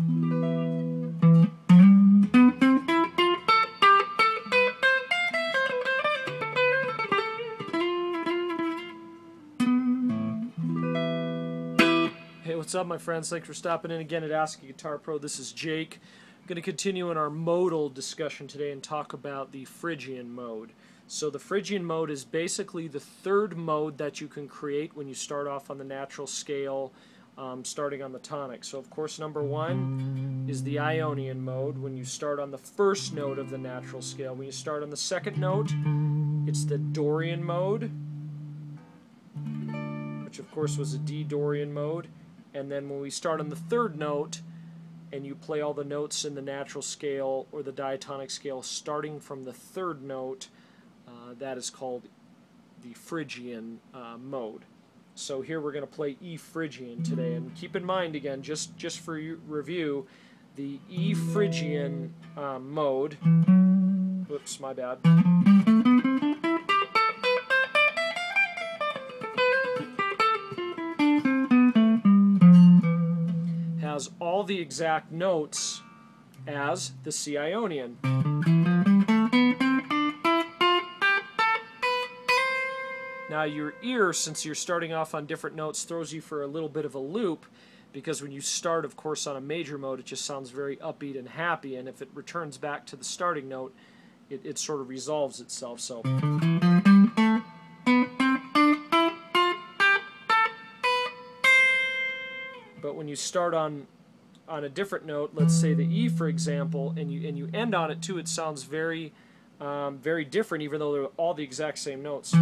Hey, what's up, my friends? Thanks for stopping in again at Ask a Guitar Pro. This is Jake. I'm going to continue in our modal discussion today and talk about the Phrygian mode. So the Phrygian mode is basically the third mode that you can create when you start off on the natural scale, starting on the tonic. So of course number one is the Ionian mode when you start on the first note of the natural scale. When you start on the second note, it's the Dorian mode, which of course was a D Dorian mode. And then when we start on the third note and you play all the notes in the natural scale or the diatonic scale starting from the third note, that is called the Phrygian mode. So here we're going to play E Phrygian today. And keep in mind again, just for review, the E Phrygian mode, whoops, my bad. Has all the exact notes as the C Ionian. Now your ear, since you're starting off on different notes, throws you for a little bit of a loop, because when you start, of course, on a major mode, it just sounds very upbeat and happy, and if it returns back to the starting note, it sort of resolves itself. So but when you start on a different note, let's say the E, for example, and you end on it too, it sounds very very different, even though they're all the exact same notes.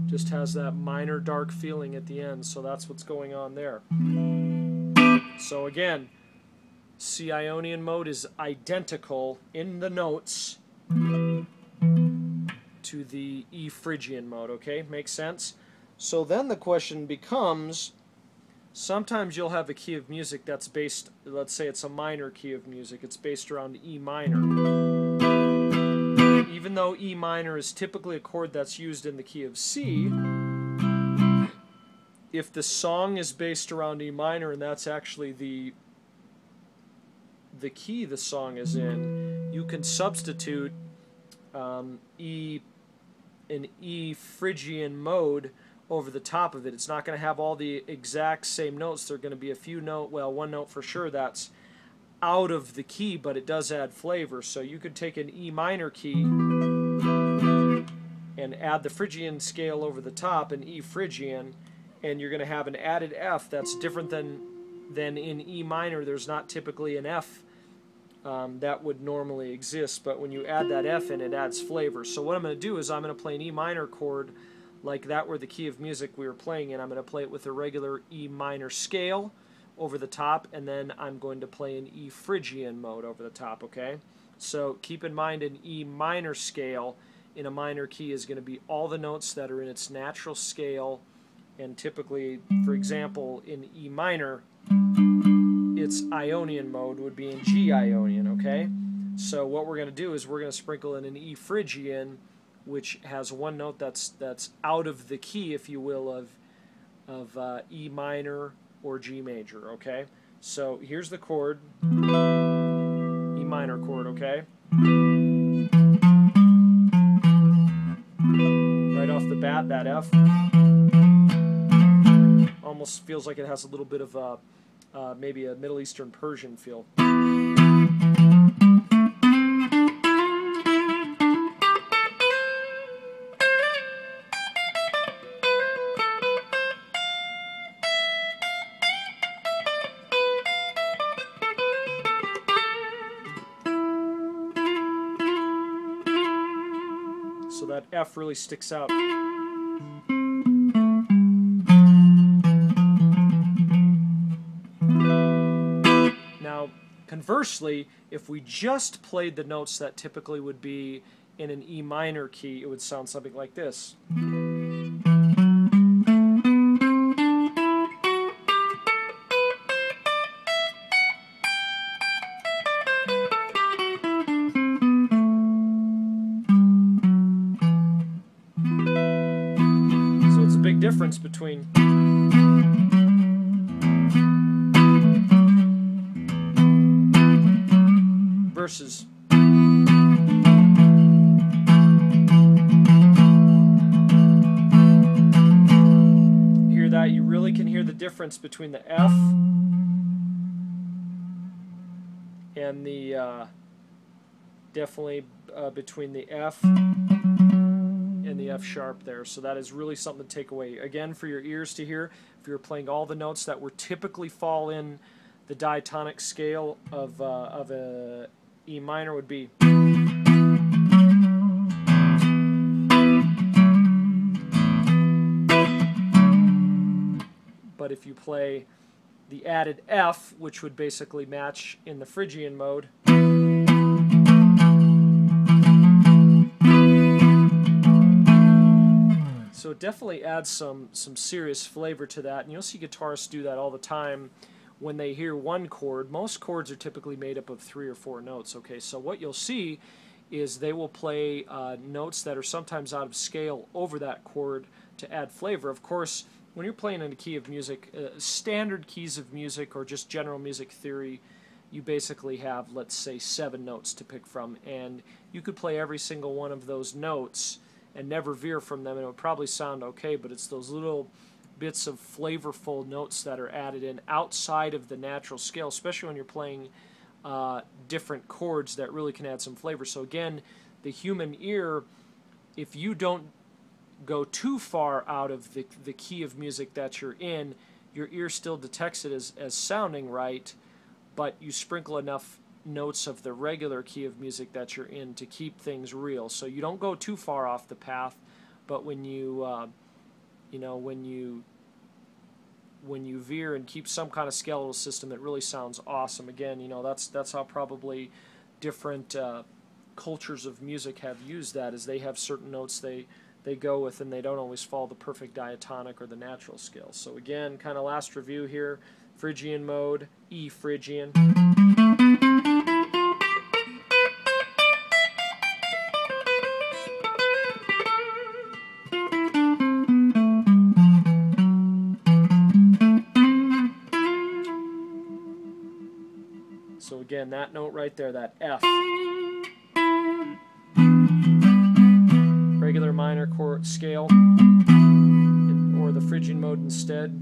Just has that minor dark feeling at the end, so that's what's going on there. So again, C Ionian mode is identical in the notes to the E Phrygian mode, okay? Makes sense? So then the question becomes, sometimes you'll have a key of music that's based, let's say it's a minor key of music, it's based around E minor. Even though E minor is typically a chord that's used in the key of C, if the song is based around E minor and that's actually the key the song is in, you can substitute an E Phrygian mode over the top of it. It's not going to have all the exact same notes. There are going to be a few one note for sure that's out of the key, but it does add flavor. So you could take an E minor key and add the Phrygian scale over the top, an E Phrygian, and you're going to have an added F that's different than in E minor. There's not typically an F that would normally exist, but when you add that F in, it adds flavor. So what I'm going to do is I'm going to play an E minor chord like that were the key of music we were playing in. I'm going to play it with a regular E minor scale over the top, and then I'm going to play an E Phrygian mode over the top, okay? So keep in mind, an E minor scale in a minor key is going to be all the notes that are in its natural scale, and typically, for example, in E minor, its Ionian mode would be in G Ionian, okay? So what we're going to do is we're going to sprinkle in an E Phrygian, which has one note that's out of the key, if you will, of E minor or G major, okay? So here's the chord, E minor chord, okay? Right off the bat, that F almost feels like it has a little bit of maybe a Middle Eastern Persian feel. So that F really sticks out. Now, conversely, if we just played the notes that typically would be in an E minor key, it would sound something like this. difference between versus hear that? You really can hear the difference between the F and the definitely between the F and the F sharp there. So that is really something to take away. Again, for your ears to hear, if you're playing all the notes that would typically fall in the diatonic scale of a E minor would be. But if you play the added F, which would basically match in the Phrygian mode, so it definitely adds some serious flavor to that, and you'll see guitarists do that all the time when they hear one chord. Most chords are typically made up of 3 or 4 notes, okay? So what you'll see is they will play notes that are sometimes out of scale over that chord to add flavor. Of course, when you're playing in a key of music, standard keys of music or just general music theory, you basically have, let's say, 7 notes to pick from, and you could play every single one of those notes and never veer from them, and it would probably sound okay, but it's those little bits of flavorful notes that are added in outside of the natural scale, especially when you're playing different chords, that really can add some flavor. So again, the human ear, if you don't go too far out of the key of music that you're in, your ear still detects it as sounding right, but you sprinkle enough notes of the regular key of music that you're in to keep things real. So you don't go too far off the path, but when you when you veer and keep some kind of skeletal system, it really sounds awesome. Again, that's how probably different cultures of music have used that, is they have certain notes they go with, and they don't always follow the perfect diatonic or the natural scale. So again, kind of last review here: Phrygian mode, E Phrygian. So again, that note right there, that F. Regular minor chord scale, or the Phrygian mode instead.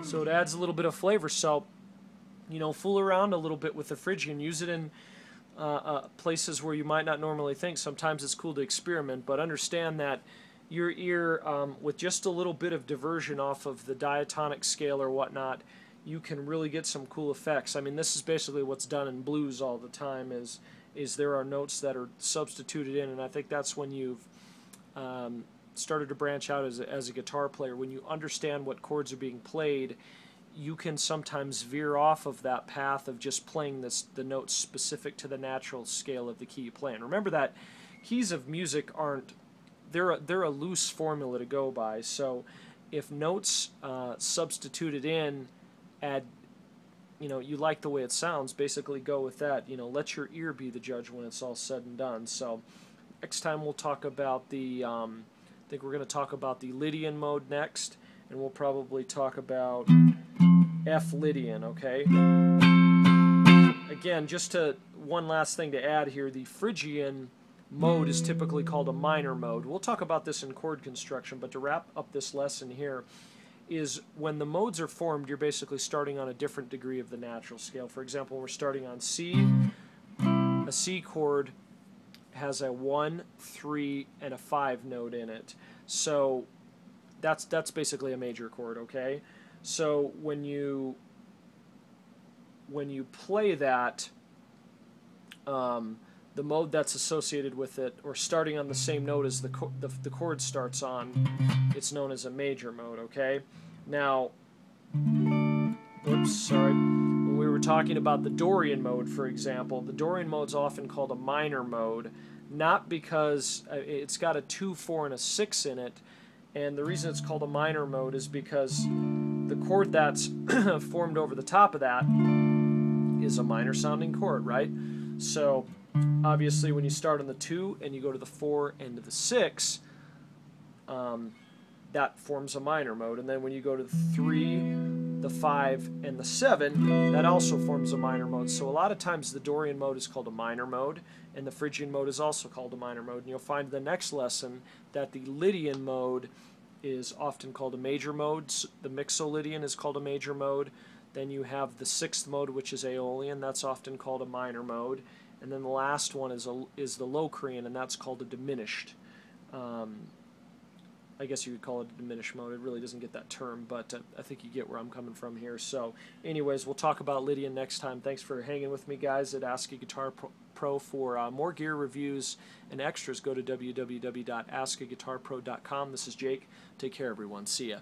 So it adds a little bit of flavor. So, fool around a little bit with the Phrygian. Use it in places where you might not normally think. Sometimes it's cool to experiment, but understand that your ear, with just a little bit of diversion off of the diatonic scale or whatnot, you can really get some cool effects. I mean, this is basically what's done in blues all the time, is there are notes that are substituted in, and I think that's when you've started to branch out as a guitar player. When you understand what chords are being played, you can sometimes veer off of that path of just playing the notes specific to the natural scale of the key you play in. Remember that keys of music aren't, they're a loose formula to go by. So if notes substituted in add, you like the way it sounds, basically go with that. Let your ear be the judge when it's all said and done. So next time we'll talk about the I think we're going to talk about the Lydian mode next, and we'll probably talk about F Lydian, okay? Again, just one last thing to add here, the Phrygian mode is typically called a minor mode. We'll talk about this in chord construction, but to wrap up this lesson here, is when the modes are formed, you're basically starting on a different degree of the natural scale. For example, when we're starting on C, a C chord has a 1, 3, and a 5 note in it. So that's basically a major chord, okay? So when you play that, the mode that's associated with it, or starting on the same note as the chord starts on, it's known as a major mode, okay? Now, oops, sorry. When we were talking about the Dorian mode, for example, the Dorian mode's often called a minor mode. not because it's got a 2, 4, and a 6 in it, and the reason it's called a minor mode is because the chord that's formed over the top of that is a minor sounding chord, right? So obviously when you start on the 2 and you go to the 4 and to the 6, that forms a minor mode, and then when you go to the 3, the 5, and the 7, that also forms a minor mode. So a lot of times the Dorian mode is called a minor mode, and the Phrygian mode is also called a minor mode. And you'll find in the next lesson that the Lydian mode is often called a major mode. The Mixolydian is called a major mode. Then you have the 6th mode, which is Aeolian. That's often called a minor mode. And then the last one is the Locrian, and that's called a diminished. I guess you could call it a diminished mode. It really doesn't get that term, but I think you get where I'm coming from here. So anyways, we'll talk about Lydian next time. Thanks for hanging with me, guys, at Ask a Guitar Pro. For more gear reviews and extras, go to www.askaguitarpro.com. This is Jake. Take care, everyone. See ya.